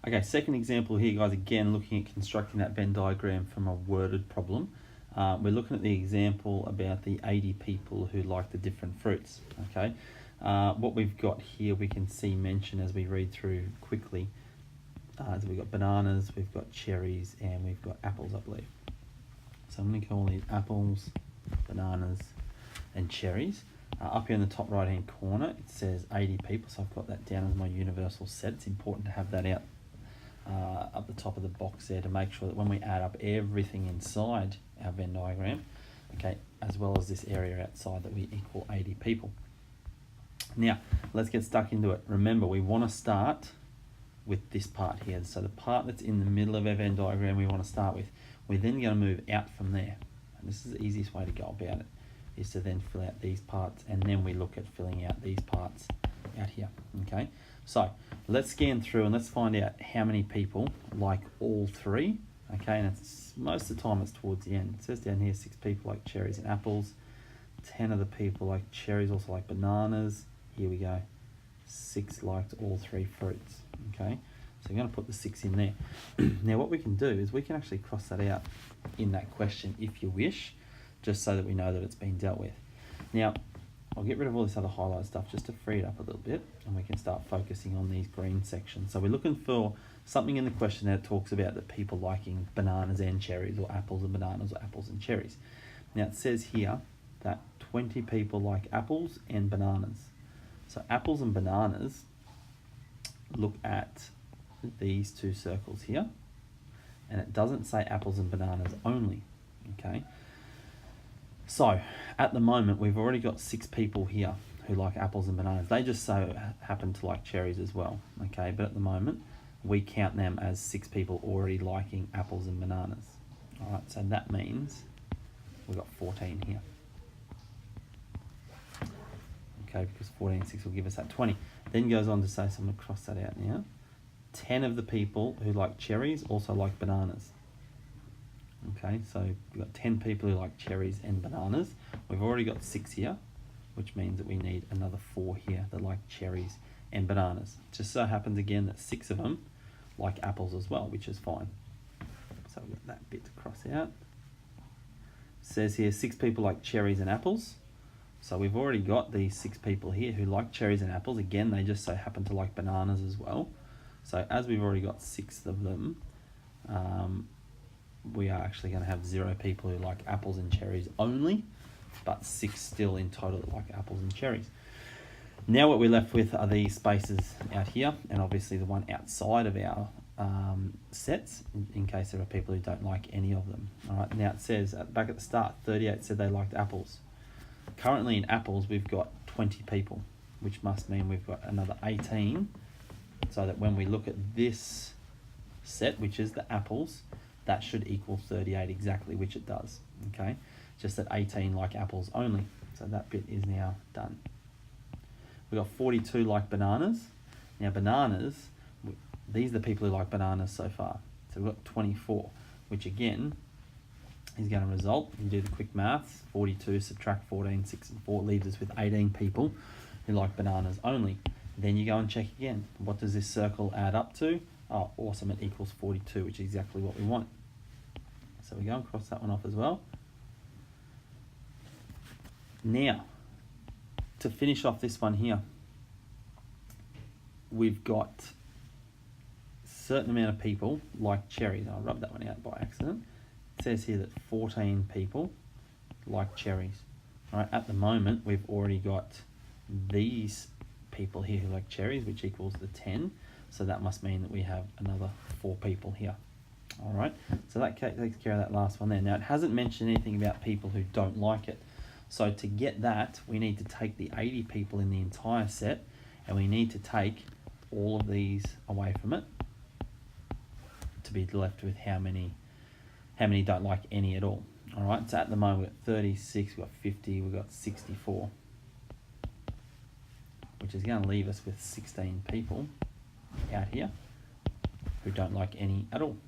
Okay, second example here, guys, again, looking at constructing that Venn diagram from a worded problem. We're looking at the example about the 80 people who like the different fruits, okay? What we've got here, we can see mentioned as we read through quickly. So we've got bananas, we've got cherries, and we've got apples, I believe. So I'm going to call these apples, bananas, and cherries. Up here in the top right hand corner, it says 80 people, so I've got that down as my universal set. It's important to have that out up the top of the box there to make sure that when we add up everything inside our Venn diagram, okay, as well as this area outside, that we equal 80 people. Now, let's get stuck into it. Remember, we want to start with this part here. So the part that's in the middle of our Venn diagram we want to start with. We're then going to move out from there. And this is the easiest way to go about it, is to then fill out these parts, and then we look at filling out these parts out here, okay? So let's scan through and let's find out how many people like all three, okay? And it's most of the time it's towards the end. It says down here 6 people like cherries and apples, 10 of the people like cherries, also like bananas. Here we go, 6 liked all 3 fruits, okay? So I'm going to put the 6 in there. Now what we can do is we can actually cross that out in that question if you wish, just so that we know that it's been dealt with. Now, I'll get rid of all this other highlight stuff just to free it up a little bit, and we can start focusing on these green sections. So we're looking for something in the question that talks about the people liking bananas and cherries, or apples and bananas, or apples and cherries. Now it says here that 20 people like apples and bananas. So apples and bananas, look at these 2 circles here, and it doesn't say apples and bananas only, okay? So at the moment we've already got 6 people here who like apples and bananas. They just so happen to like cherries as well, okay? But at the moment we count them as 6 people already liking apples and bananas. All right, so that means we've got 14 here. Okay, because 14 and 6 will give us that 20. Then goes on to say, so I'm going to cross that out now. 10 of the people who like cherries also like bananas. Okay, so we've got 10 people who like cherries and bananas. We've already got 6 here, which means that we need another 4 here that like cherries and bananas. It just so happens again that 6 of them like apples as well, which is fine. So we've got that bit to cross out. It says here 6 people like cherries and apples. So we've already got these 6 people here who like cherries and apples. Again, they just so happen to like bananas as well. So as we've already got 6 of them, we are actually going to have 0 people who like apples and cherries only, but 6 still in total that like apples and cherries. Now what we're left with are these spaces out here, and obviously the one outside of our sets, in case there are people who don't like any of them. All right, now it says back at the start, 38 said they liked apples. Currently in apples we've got 20 people, which must mean we've got another 18, so that when we look at this set, which is the apples, that should equal 38 exactly, which it does, okay? Just that 18 like apples only, so that bit is now done. We've got 42 like bananas. Now bananas, these are the people who like bananas so far. So we've got 24, which again is going to result, you do the quick maths, 42 subtract 14, 6 and 4 leaves us with 18 people who like bananas only. Then you go and check again. What does this circle add up to? Oh, awesome, it equals 42, which is exactly what we want. So we go and cross that one off as well. Now, to finish off this one here, we've got a certain amount of people like cherries. I'll rub that one out by accident. It says here that 14 people like cherries. All right, at the moment, we've already got these people here who like cherries, which equals the 10. So that must mean that we have another 4 people here. All right, so that takes care of that last one there. Now, it hasn't mentioned anything about people who don't like it. So to get that, we need to take the 80 people in the entire set, and we need to take all of these away from it to be left with how many don't like any at all. All right, so at the moment we've got 36, we've got 50, we've got 64, which is going to leave us with 16 people out here who don't like any at all.